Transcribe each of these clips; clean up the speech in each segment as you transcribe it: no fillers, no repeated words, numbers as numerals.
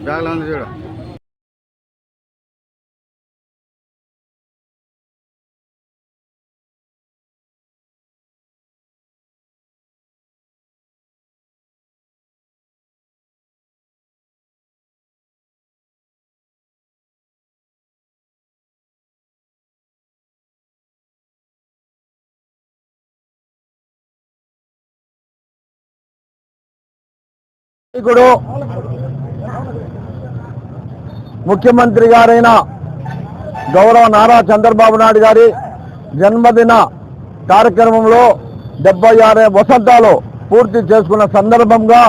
బ్యాగ్లో ఉంది చూడు. ముఖ్యమంత్రి గారైన గౌరవ నారా చంద్రబాబు నాయుడు గారి జన్మదిన కార్యక్రమంలో 76 వసంతాలు పూర్తి చేసుకున్న సందర్భంగా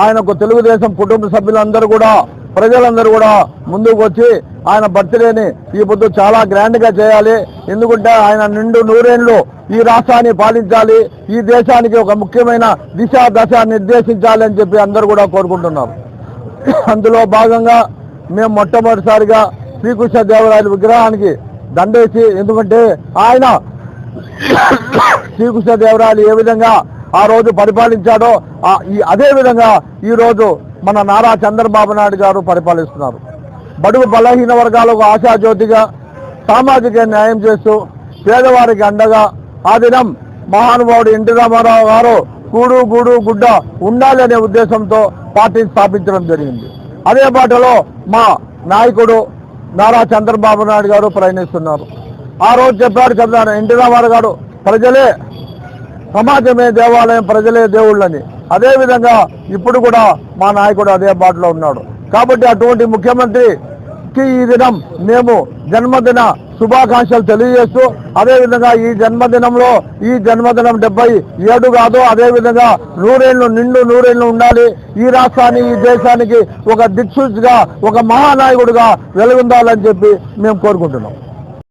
ఆయనకు తెలుగుదేశం కుటుంబ సభ్యులందరూ కూడా ప్రజలందరూ కూడా ముందుకు వచ్చి ఆయన బర్త్డేని ఈ పొద్దు చాలా గ్రాండ్గా చేయాలి. ఎందుకంటే ఆయన నిండు నూరేళ్లు ఈ రాష్ట్రాన్ని పాలించాలి, ఈ దేశానికి ఒక ముఖ్యమైన దశ నిర్దేశించాలి అని చెప్పి అందరూ కూడా కోరుకుంటున్నారు. అందులో భాగంగా మేము మొట్టమొదటిసారిగా శ్రీకృష్ణదేవరాయల విగ్రహానికి దండేసి, ఎందుకంటే ఆయన శ్రీకృష్ణదేవరాయలు ఏ విధంగా ఆ రోజు పరిపాలించాడో అదే విధంగా ఈ రోజు మన నారా చంద్రబాబు నాయుడు గారు పరిపాలిస్తున్నారు. బడుగు బలహీన వర్గాలకు ఆశాజ్యోతిగా సామాజిక న్యాయం చేస్తూ పేదవారికి అండగా ఆ దినం మహానుభావుడు ఎన్టీ రామారావు గారు కూడు గూడు గుడ్డ ఉండాలి అనే ఉద్దేశంతో పార్టీని స్థాపించడం జరిగింది. అదే బాటలో మా నాయకుడు నారా చంద్రబాబు నాయుడు గారు ప్రయాణిస్తున్నారు. ఆ రోజు చెప్పాడు ఎన్టీ రామారావు గారు, ప్రజలే సమాజమే దేవాలయం, ప్రజలే దేవుళ్ళని. అదేవిధంగా ఇప్పుడు కూడా మా నాయకుడు అదే బాటలో ఉన్నాడు. కాబట్టి అటువంటి ముఖ్యమంత్రికి ఈ దినం మేము జన్మదిన శుభాకాంక్షలు తెలియజేస్తూ, అదేవిధంగా ఈ జన్మదినంలో ఈ జన్మదినం 77 కాదు, అదేవిధంగా నిండు నూరేళ్లు ఉండాలి. ఈ రాష్ట్రాన్ని, ఈ దేశానికి ఒక దిక్సూచిగా, ఒక మహానాయకుడిగా వెలుగొందాలని చెప్పి మేము కోరుకుంటున్నాం.